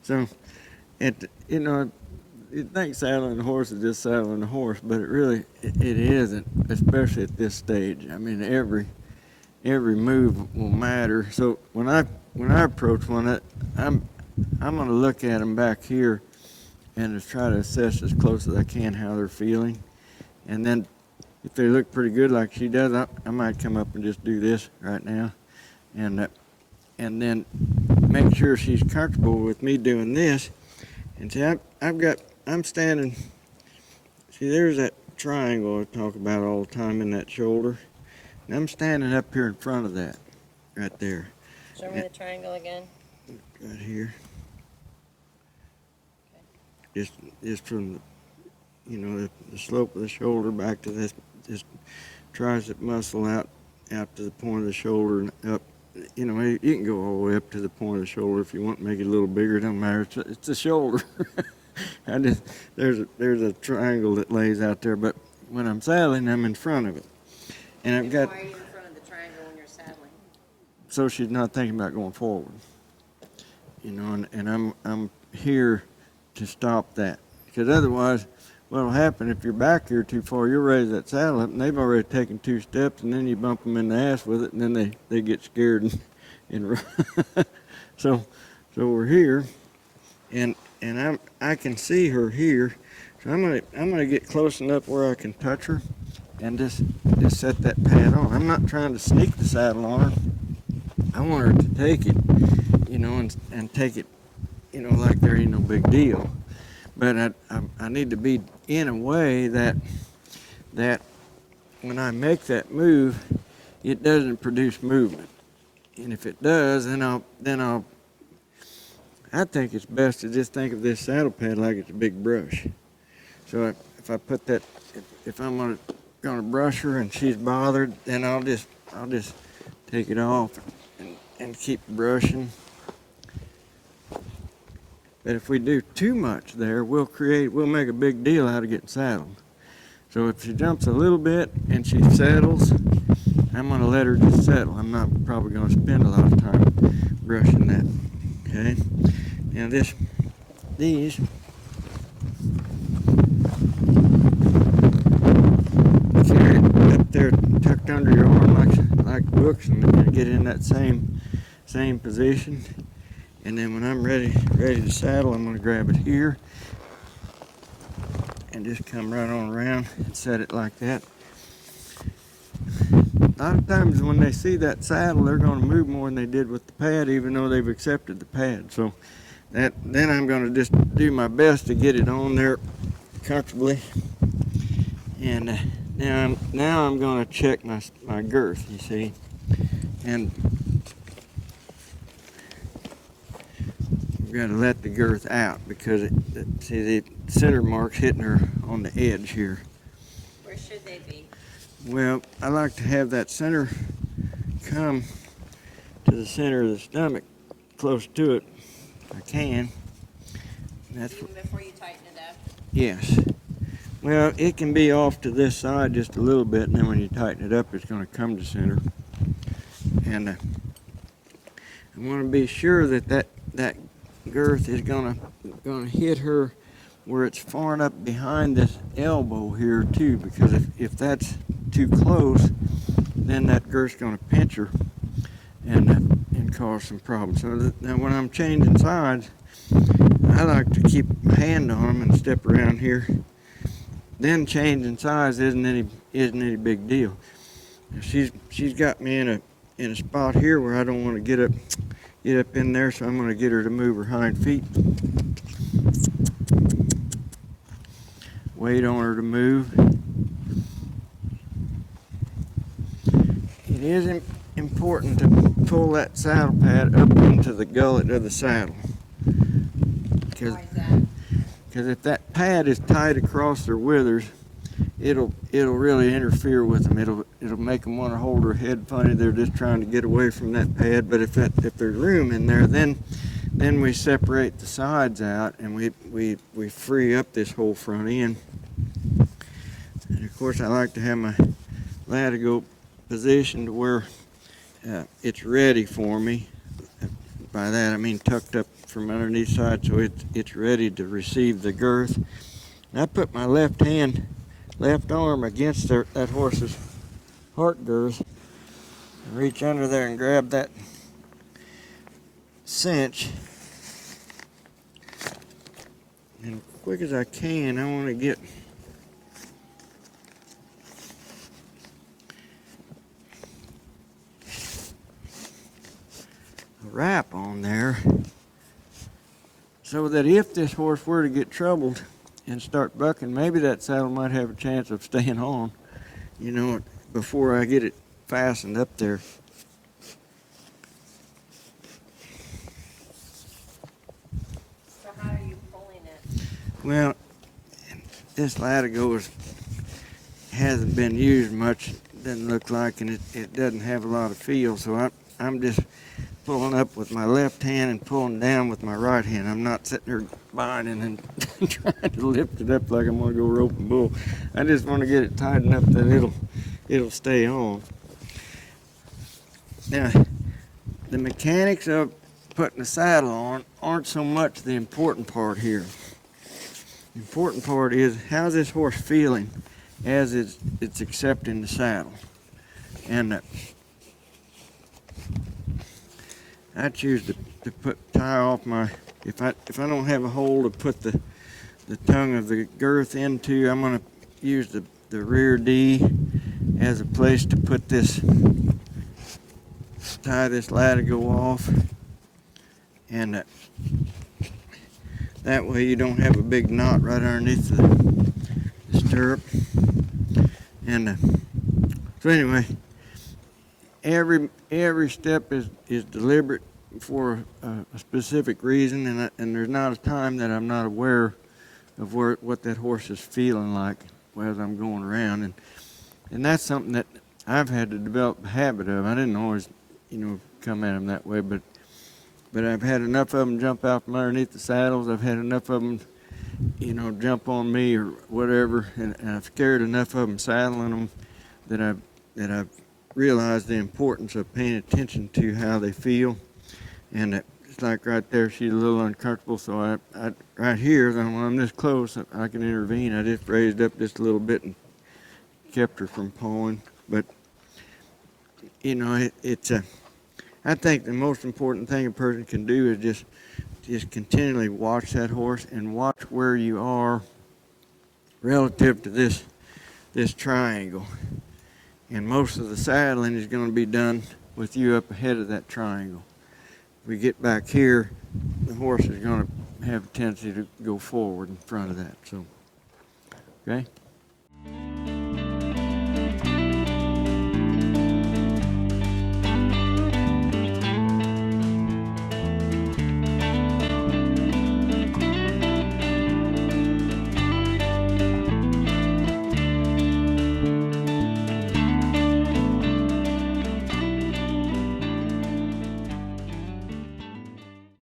So, you know, you think saddling a horse is just saddling a horse, but it isn't, especially at this stage. I mean, every move will matter. So when I approach one, I'm going to look at them back here and just try to assess as close as I can how they're feeling, and then if they look pretty good like she does, I might come up and just do this right now, and then make sure she's comfortable with me doing this. And see, I'm standing. See, there's that triangle I talk about all the time in that shoulder. And I'm standing up here in front of that, right there. Show me the triangle again. Right here. Just from the slope of the shoulder back to this tricep muscle out to the point of the shoulder and up. You know, you can go all the way up to the point of the shoulder if you want to make it a little bigger. It don't matter. It's the shoulder. There's a triangle that lays out there, but when I'm saddling, I'm in front of it, and I've got. Why are you in front of the triangle when you're saddling? So she's not thinking about going forward. You know, and I'm here to stop that, because otherwise, what'll happen if you're back here too far, you'll raise that saddle up, and they've already taken 2 steps, and then you bump them in the ass with it, and then they get scared and run. So we're here, and I can see her here, so I'm gonna get close enough where I can touch her, and just set that pad on. I'm not trying to sneak the saddle on her. I want her to take it, you know, and take it, you know, like there ain't no big deal. But I need to be in a way that when I make that move, it doesn't produce movement. And if it does, then I think it's best to just think of this saddle pad like it's a big brush. So if I put that, if I'm gonna brush her and she's bothered, then I'll just take it off and keep brushing. But if we do too much there, we'll make a big deal out of getting saddled. So if she jumps a little bit and she settles, I'm gonna let her just settle. I'm not probably gonna spend a lot of time brushing that. Okay. Now these carry it up there tucked under your arm like books, and get in that same position. And then when I'm ready to saddle, I'm going to grab it here and just come right on around and set it like that. A lot of times when they see that saddle, they're going to move more than they did with the pad, even though they've accepted the pad. So then I'm going to just do my best to get it on there comfortably. And now I'm going to check my girth, you see. And we've got to let the girth out, because see, the center mark's hitting her on the edge here. Where should they be? Well, I like to have that center come to the center of the stomach, close to it if I can. That's even before you tighten it up? Yes. Well, it can be off to this side just a little bit, and then when you tighten it up, it's going to come to center. And I want to be sure that girth is gonna hit her where it's far enough behind this elbow here too, because if that's too close, then that girth's gonna pinch her and cause some problems. So now when I'm changing sides, I like to keep my hand on them and step around here. Then changing sides isn't any big deal. She's got me in a spot here where I don't want to get up in there, so I'm going to get her to move her hind feet. Wait on her to move. It is important to pull that saddle pad up into the gullet of the saddle. Why is that? Because if that pad is tight across their withers, it'll really interfere with them. It'll make them want to hold their head funny. They're just trying to get away from that pad. But if there's room in there, then we separate the sides out, and we free up this whole front end. And of course, I like to have my latigo positioned where it's ready for me. by that, I mean tucked up from underneath side so it's ready to receive the girth. And I put my left arm against that horse's heart girth and reach under there and grab that cinch. And as quick as I can, I want to get a wrap on there so that if this horse were to get troubled and start bucking, maybe that saddle might have a chance of staying on, you know, before I get it fastened up there. So how are you pulling it? Well, this Latigo hasn't been used much, doesn't look like, and it doesn't have a lot of feel, so I'm just pulling up with my left hand and pulling down with my right hand. I'm not sitting there binding and trying to lift it up like I'm going to go rope and bull. I just want to get it tight enough that it'll stay on. Now, the mechanics of putting the saddle on aren't so much the important part here. The important part is how's this horse feeling as it's accepting the saddle. And I choose to tie off my, if I don't have a hole to put the tongue of the girth into, I'm going to use the rear D as a place to put this, tie this Latigo off, and that way you don't have a big knot right underneath the stirrup. And so anyway, every step is deliberate for a specific reason, and there's not a time that I'm not aware of what that horse is feeling like as I'm going around, and that's something that I've had to develop a habit of. I didn't always, come at them that way, but I've had enough of them jump out from underneath the saddles. I've had enough of them, jump on me or whatever, and I've scared enough of them saddling them that I've realized the importance of paying attention to how they feel. And it's like right there, she's a little uncomfortable, so I right here, then when I'm this close, I can intervene. I just raised up just a little bit and kept her from pulling. But I think the most important thing a person can do is just continually watch that horse and watch where you are relative to this triangle. And most of the saddling is going to be done with you up ahead of that triangle. If we get back here, the horse is going to have a tendency to go forward in front of that. So, okay.